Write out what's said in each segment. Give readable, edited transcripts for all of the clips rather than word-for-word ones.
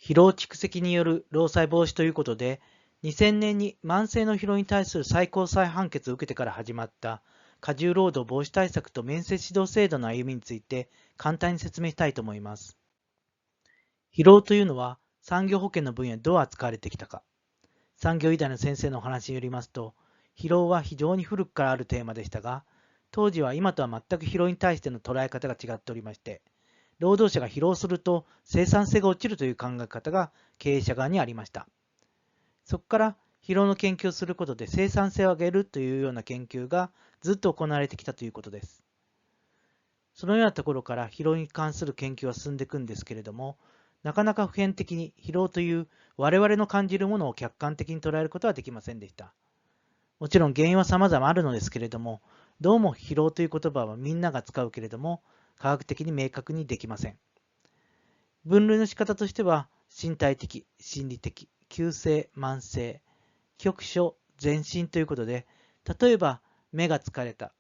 疲労蓄積による労災防止ということで、2000年に慢性の疲労に対する最高裁判決を受けてから始まった過重労働防止対策と面接指導制度の歩みについて簡単に説明したいと思います。疲労というのは産業保険の分野でどう扱われてきたか。産業医大の先生のお話によりますと、疲労は非常に古くからあるテーマでしたが、当時は今とは全く疲労に対しての捉え方が違っておりまして、労働者が疲労すると生産性が落ちるという考え方が経営者側にありました。そこから疲労の研究をすることで生産性を上げるというような研究がずっと行われてきたということです。そのようなところから疲労に関する研究は進んでいくんですけれども、なかなか普遍的に疲労という我々の感じるものを客観的に捉えることはできませんでした。もちろん原因は様々あるのですけれども、どうも疲労という言葉はみんなが使うけれども、科学的に明確にできません。分類の仕方としては、身体的、心理的、急性、慢性、局所、全身ということで、例えば目が疲れた、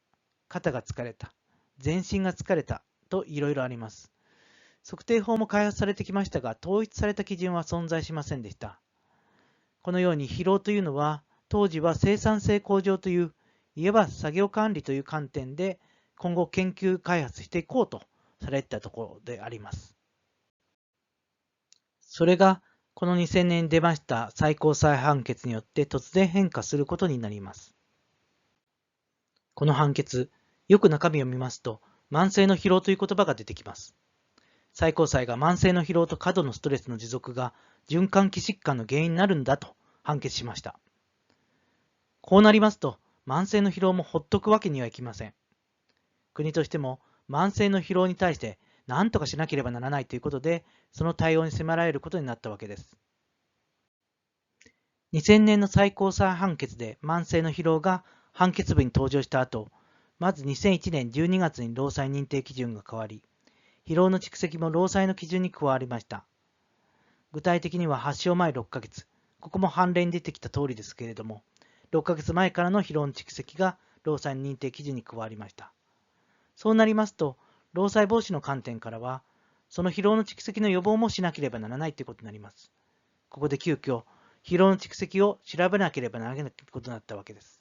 肩が疲れた、全身が疲れたといろいろあります。測定法も開発されてきましたが、統一された基準は存在しませんでした。このように疲労というのは、当時は生産性向上という、いわば作業管理という観点で、今後研究開発していこうとされたところであります。それが、この2000年に出ました最高裁判決によって突然変化することになります。この判決、よく中身を見ますと、慢性の疲労という言葉が出てきます。最高裁が慢性の疲労と過度のストレスの持続が循環器疾患の原因になるんだと判決しました。こうなりますと、慢性の疲労もほっとくわけにはいきません。国としても慢性の疲労に対して何とかしなければならないということで、その対応に迫られることになったわけです。2000年の最高裁判決で慢性の疲労が判決文に登場した後、まず2001年12月に労災認定基準が変わり、疲労の蓄積も労災の基準に加わりました。具体的には発症前6ヶ月、ここも判例に出てきた通りですけれども、6ヶ月前からの疲労の蓄積が労災の認定基準に加わりました。そうなりますと、労災防止の観点からは、その疲労の蓄積の予防もしなければならないということになります。ここで急遽、疲労の蓄積を調べなければならないということになったわけです。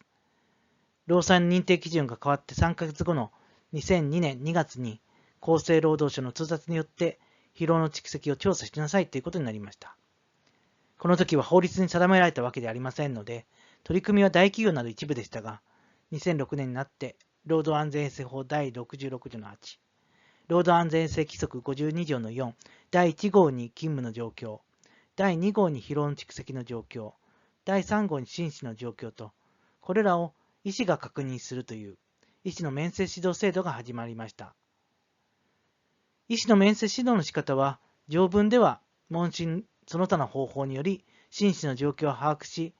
労災の認定基準が変わって3ヶ月後の2002年2月に、厚生労働省の通達によって、疲労の蓄積を調査しなさいということになりました。この時は法律に定められたわけではありませんので、取り組みは大企業など一部でしたが、2006年になって労働安全衛生法第66条の8、労働安全衛生規則52条の4、第1号に勤務の状況、第2号に疲労の蓄積の状況、第3号に心身の状況と、これらを医師が確認するという医師の面接指導制度が始まりました。医師の面接指導の仕方は、条文では問診その他の方法により心身の状況を把握し、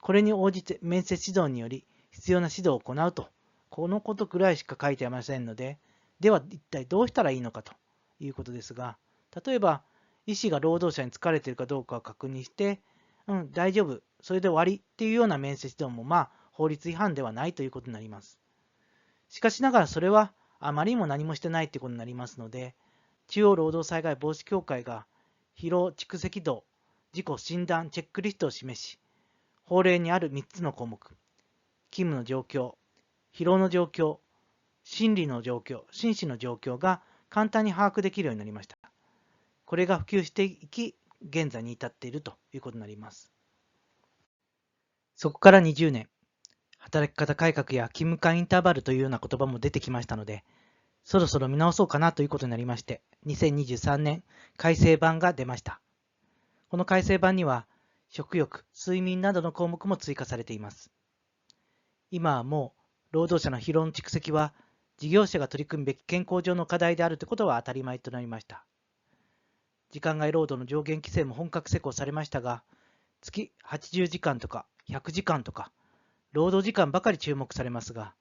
これに応じて面接指導により必要な指導を行うと、このことくらいしか書いてありませんので、では一体どうしたらいいのかということですが、例えば、医師が労働者に疲れているかどうかを確認して、大丈夫、それで終わりっていうような面接指導も法律違反ではないということになります。しかしながらそれはあまりにも何もしてないということになりますので、中央労働災害防止協会が疲労蓄積度自己診断チェックリストを示し、法令にある3つの項目、勤務の状況、疲労の状況、心理の状況、心身の状況が簡単に把握できるようになりました。これが普及していき、現在に至っているということになります。そこから20年、働き方改革や勤務間インターバルというような言葉も出てきましたので、そろそろ見直そうかなということになりまして、2023年改正版が出ました。この改正版には、食欲、睡眠などの項目も追加されています。今はもう、労働者の疲労の蓄積は、事業者が取り組むべき健康上の課題であるということは当たり前となりました。時間外労働の上限規制も本格施行されましたが、月80時間とか100時間とか、労働時間ばかり注目されますが、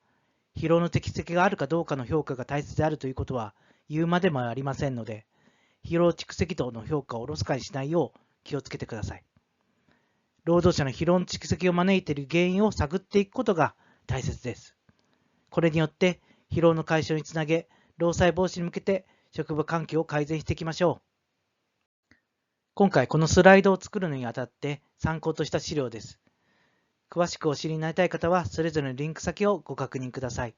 疲労の適性があるかどうかの評価が大切であるということは言うまでもありませんので、疲労蓄積度の評価をおろそかにしないよう気をつけてください。労働者の疲労の蓄積を招いている原因を探っていくことが大切です。これによって疲労の解消につなげ、労災防止に向けて職場環境を改善していきましょう。今回このスライドを作るのにあたって参考とした資料です。詳しくお知りになりたい方はそれぞれのリンク先をご確認ください。